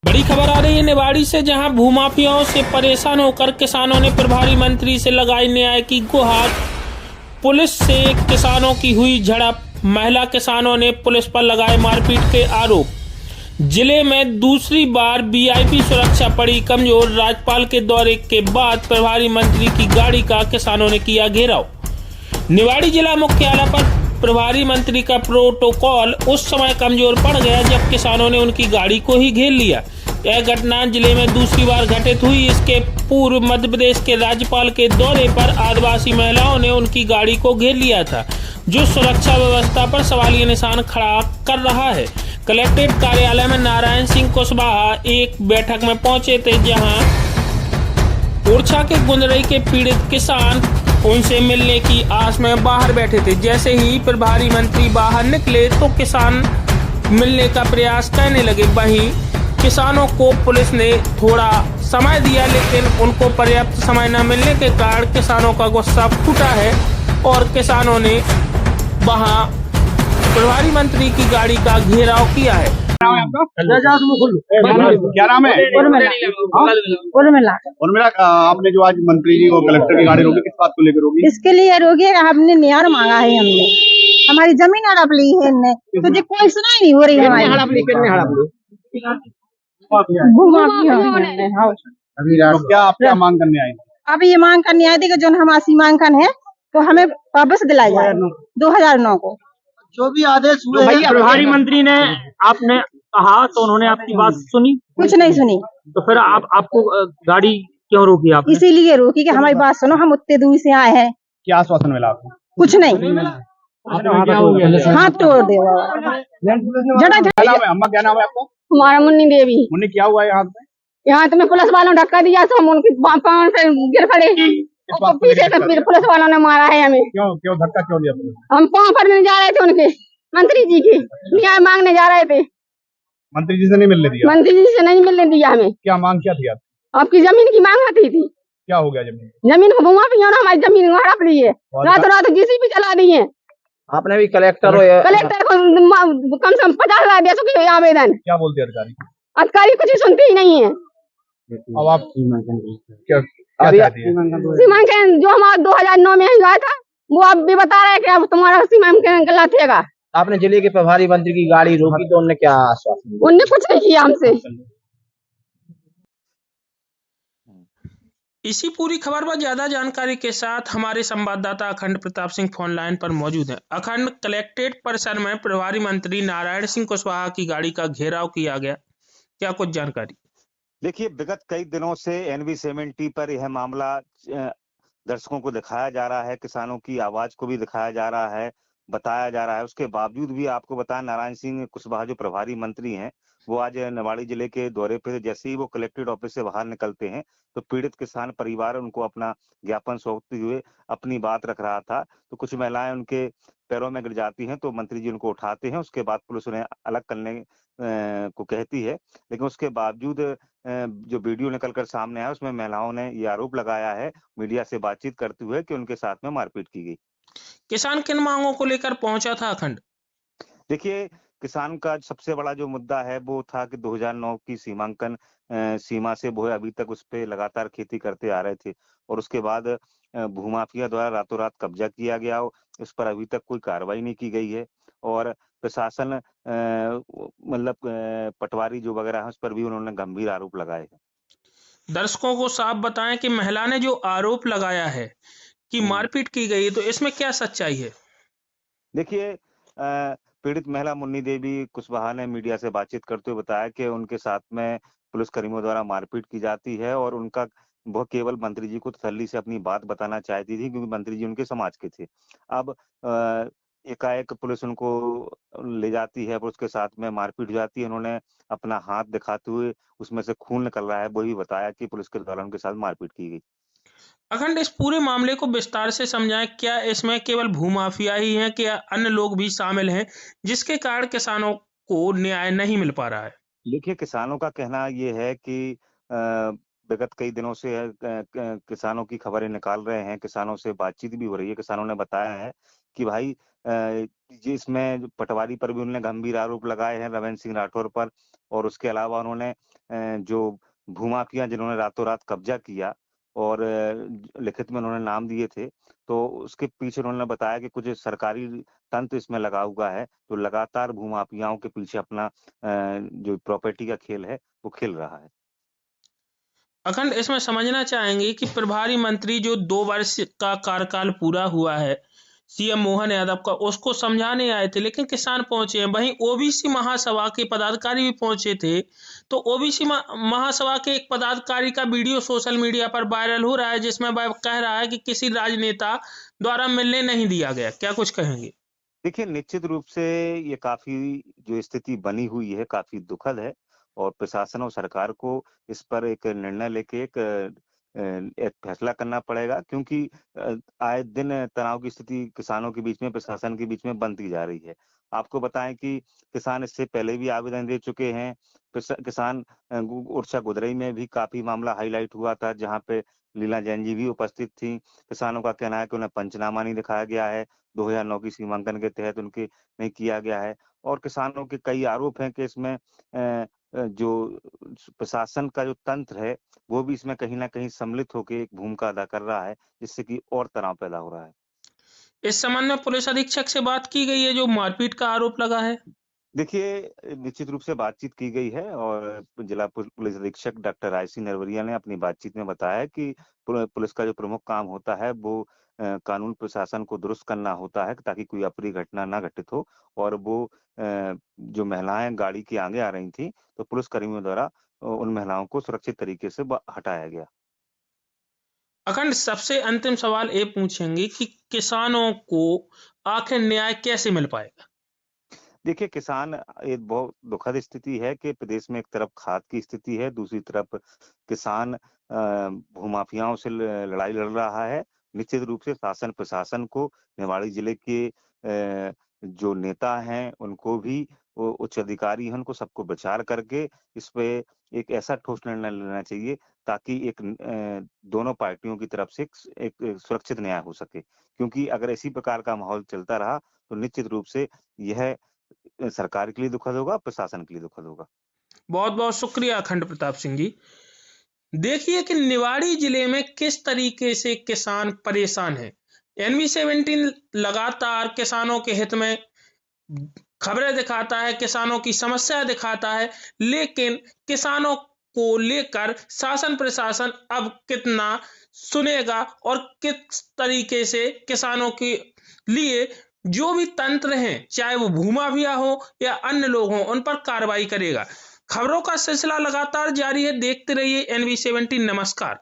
बड़ी खबर आ रही है निवाड़ी से, जहां भूमाफियाओं से परेशान होकर किसानों ने प्रभारी मंत्री से लगाई न्याय की गुहार। पुलिस से किसानों की हुई झड़प, महिला किसानों ने पुलिस पर लगाए मारपीट के आरोप। जिले में दूसरी बार वीआईपी सुरक्षा पड़ी कमजोर। राज्यपाल के दौरे के बाद प्रभारी मंत्री की गाड़ी का किसानों ने किया घेराव। निवाड़ी जिला मुख्यालय पर प्रभारी मंत्री का प्रोटोकॉल उस समय कमजोर पड़ गया जब किसानों ने उनकी गाड़ी को ही घेर लिया। यह घटना जिले में दूसरी बार घटित हुई। इसके पूर्व मध्य प्रदेश के राज्यपाल के दौरे पर आदिवासी महिलाओं ने उनकी गाड़ी को घेर लिया था, जो सुरक्षा व्यवस्था पर सवालिया निशान खड़ा कर रहा है। कलेक्ट्रेट कार्यालय में नारायण सिंह कुशवाहा एक बैठक में पहुंचे थे, जहां ओरछा के गुंदरई के पीड़ित किसान उनसे मिलने की आस में बाहर बैठे थे। जैसे ही प्रभारी मंत्री बाहर निकले तो किसान मिलने का प्रयास करने लगे। वहीं किसानों को पुलिस ने थोड़ा समय दिया, लेकिन उनको पर्याप्त समय न मिलने के कारण किसानों का गुस्सा फूटा है और किसानों ने वहां प्रभारी मंत्री की गाड़ी का घेराव किया है। क्या नाम है? उर्मिला। उर्मिला, आपने जो आज मंत्री जी और कलेक्टर की गाड़ी रोकी, किस बात को लेकर रोकी? इसके लिए रोके, हमने न्याय मांगा है। हमने हमारी जमीन हड़प ली है इनने, तुझे कोई सुनाई नहीं हो रही है हमारी। भूमाफिया ने। हाँ। तो क्या मांग करने आए? अब ये मांग करने आए थे कि जो हमारा सीमांकन है तो हमें वापस दिलाया जाए 2009 को। जो भी आदेश हुए हैं प्रभारी मंत्री ने आपने कहा तो उन्होंने आपकी बात सुनी? कुछ नहीं सुनी। तो फिर आपको गाड़ी क्यों रोकी आपने? इसीलिए रोकी कि हमारी बात सुनो, हम उतने दूर से आए हैं। क्या आश्वासन मिला आपको? कुछ नहीं, हाथ तोड़ दे क्या नाम है अम्मा, क्या नाम है आपका? हमारा मुन्नी देवी। मुन्नी, क्या हुआ है यहाँ पे? यहाँ तो मैं पुलिस वालों ने धक्का दिया तो हम उनकी पाँव से गिर पड़े। पीछे से पुलिस वालों ने मारा है हमें। क्यों धक्का क्यों दिया पुलिस? हम पाँव पड़ने जा रहे थे उनके, मंत्री जी के न्याय मांगने जा रहे थे। मंत्री जी से नहीं मिलने दिया? मंत्री जी से नहीं मिलने दिया हमें। क्या मांग क्या थी आपकी? आपकी जमीन की मांग आती थी। क्या हो गया जमीन? जमीन को घुमा भी हमारी जमीन हड़प ली है, रातों रात जीसीबी चला दी है। आपने भी कलेक्टर को कम से कम 50,000 दे चुकी है आवेदन। क्या बोलते अधिकारी? अधिकारी कुछ सुनते ही नहीं है। अब आप क्या चाहती हैं? सीमांकन जो हमारा 2009 में हुआ था वो अब भी बता रहे हैं कि अब तुम्हारा सीमांकन गलत है। आपने जिले के प्रभारी मंत्री की गाड़ी रोकी तो उन्होंने क्या आश्वासन दिया? उनने कुछ नहीं किया हमसे। इसी पूरी खबर पर ज्यादा जानकारी के साथ हमारे संवाददाता अखंड प्रताप सिंह फोन लाइन पर मौजूद हैं। अखंड, कलेक्ट्रेट परिसर में प्रभारी मंत्री नारायण सिंह कुशवाहा की गाड़ी का घेराव किया गया, क्या कुछ जानकारी? देखिए, विगत कई दिनों से NV-70 पर यह मामला दर्शकों को दिखाया जा रहा है, किसानों की आवाज को भी दिखाया जा रहा है, बताया जा रहा है। उसके बावजूद भी आपको बताया, नारायण सिंह कुशवाहा जो प्रभारी मंत्री हैं, वो आज निवाड़ी जिले के दौरे पे, जैसे ही वो कलेक्ट्रेट ऑफिस से बाहर निकलते हैं तो पीड़ित किसान परिवार उनको अपना ज्ञापन सौंपते हुए अपनी बात रख रहा था। तो कुछ महिलाएं उनके पैरों में गिर जाती हैं तो मंत्री जी उनको उठाते हैं। उसके बाद पुलिस उन्हें अलग करने को कहती है, लेकिन उसके बावजूद जो वीडियो निकलकर सामने आया उसमें महिलाओं ने ये आरोप लगाया है मीडिया से बातचीत करते हुए कि उनके साथ में मारपीट की गई। किसान किन मांगों को लेकर पहुंचा था अखंड? देखिए, किसान का सबसे बड़ा जो मुद्दा है वो था कि 2009 की सीमांकन सीमा से वो अभी तक उस पे लगातार खेती करते आ रहे थे और उसके बाद भूमाफिया द्वारा रातों रात कब्जा किया गया, उस पर अभी तक कोई कार्रवाई नहीं की गई है और प्रशासन मतलब पटवारी जो वगैरह है उस पर भी उन्होंने गंभीर आरोप लगाए हैं। दर्शकों को साफ बताएं कि महिला ने जो आरोप लगाया है कि मारपीट की गई, तो इसमें क्या सच्चाई है? देखिए, पीड़ित महिला मुन्नी देवी कुशवाहा ने मीडिया से बातचीत करते हुए बताया कि उनके साथ में पुलिसकर्मियों द्वारा मारपीट की जाती है और उनका वो केवल मंत्री जी को तसल्ली से अपनी बात बताना चाहती थी क्योंकि मंत्री जी उनके समाज के थे। अब एकाएक पुलिस उनको ले जाती है, पुलिस के साथ में मारपीट हो जाती है। उन्होंने अपना हाथ दिखाते हुए उसमें से खून निकल रहा है, वो भी बताया कि पुलिस के द्वारा उनके साथ मारपीट की गई। अखंड, इस पूरे मामले को विस्तार से समझाएं। क्या इसमें केवल भूमाफिया ही हैं कि अन्य लोग भी शामिल हैं जिसके कारण किसानों को न्याय नहीं मिल पा रहा है? देखिए, किसानों का कहना ये है कि विगत कई दिनों से किसानों की खबरें निकाल रहे हैं, किसानों से बातचीत भी हो रही है। किसानों ने बताया है कि भाई इसमें पटवारी पर भी उन्होंने गंभीर आरोप लगाए हैं, रविंद्र सिंह राठौर पर, और उसके अलावा उन्होंने जो भूमाफिया जिन्होंने रातों रात कब्जा किया और लिखित में उन्होंने नाम दिए थे, तो उसके पीछे उन्होंने बताया कि कुछ सरकारी तंत्र इसमें लगा हुआ है, तो लगातार भूमाफियाओं के पीछे अपना जो प्रॉपर्टी का खेल है वो खेल रहा है। अखंड, इसमें समझना चाहेंगे कि प्रभारी मंत्री जो 2 वर्ष का कार्यकाल पूरा हुआ है सीएम मोहन यादव का, उसको समझाने आए थे, लेकिन किसान पहुंचे हैं। वहीं ओबीसी महासभा के पदाधिकारी भी पहुंचे थे, तो ओबीसी महासभा के एक पदाधिकारी का वीडियो सोशल मीडिया पर वायरल हो रहा है, जिसमें वह कह रहा है कि किसी राजनेता द्वारा मिलने नहीं दिया गया। क्या कुछ कहेंगे? देखिए, निश्चित रूप से ये काफी जो स्थिति बनी हुई है काफी दुखद है और प्रशासन और सरकार को इस पर एक निर्णय लेके एक फैसला करना पड़ेगा, क्योंकि आए दिन तनाव की स्थिति किसानों के बीच में, प्रशासन के बीच में बनती जा रही है। आपको बताएं कि किसान इससे पहले भी आवेदन दे चुके हैं। किसान उर्सा गुदरई में भी काफी मामला हाईलाइट हुआ था, जहां पे लीला जैन जी भी उपस्थित थी। किसानों का कहना है कि उन्हें पंचनामा नहीं दिखाया गया है, 2009 की सीमांकन के तहत उनके नहीं किया गया है और किसानों के कई आरोप हैं कि इसमें जो प्रशासन का जो तंत्र है वो भी इसमें कहीं ना कहीं सम्मिलित होकर एक भूमिका अदा कर रहा है, जिससे कि और तनाव पैदा हो रहा है। इस संबंध में पुलिस अधीक्षक से बात की गई है जो मारपीट का आरोप लगा है? देखिए, निश्चित रूप से बातचीत की गई है और जिला पुलिस अधीक्षक डॉक्टर आईसी नरवरिया ने अपनी बातचीत में बताया कि पुलिस का जो प्रमुख काम होता है वो कानून प्रशासन को दुरुस्त करना होता है, ताकि कोई अप्रिय घटना ना घटित हो। और वो जो महिलाएं गाड़ी के आगे आ रही थी, तो पुलिस कर्मियों द्वारा उन महिलाओं को सुरक्षित तरीके से हटाया गया। अखंड, सबसे अंतिम सवाल ये पूछेंगे कि किसानों को आखिर न्याय कैसे मिल पाएगा? देखिए, किसान एक बहुत दुखद स्थिति है कि प्रदेश में एक तरफ खाद की स्थिति है, दूसरी तरफ किसान भूमाफियाओं से लड़ाई लड़ रहा है। निश्चित रूप से शासन प्रशासन को, निवाड़ी जिले के जो नेता हैं उनको भी, वो उच्च अधिकारी हैं, उनको सबको विचार करके इस पे एक ऐसा ठोस निर्णय लेना चाहिए ताकि एक दोनों पार्टियों की तरफ से एक सुरक्षित न्याय हो सके। क्योंकि अगर इसी प्रकार का माहौल चलता रहा तो निश्चित रूप से यह सरकार के लिए दुखद होगा, प्रशासन के लिए दुखद होगा। बहुत बहुत शुक्रिया अखंड प्रताप सिंह जी। देखिए कि निवाड़ी जिले में किस तरीके से किसान परेशान हैं। NV17 लगातार किसानों के हित में खबरें दिखाता है, किसानों की समस्या दिखाता है, लेकिन किसानों को लेकर शासन प्रशासन अब कितना सुनेगा और किस तरीके से किसानों के लिए जो भी तंत्र हैं, चाहे वो भूमाफिया हो या अन्य लोग हों, उन पर कार्रवाई करेगा। खबरों का सिलसिला लगातार जारी है, देखते रहिए NV17। नमस्कार।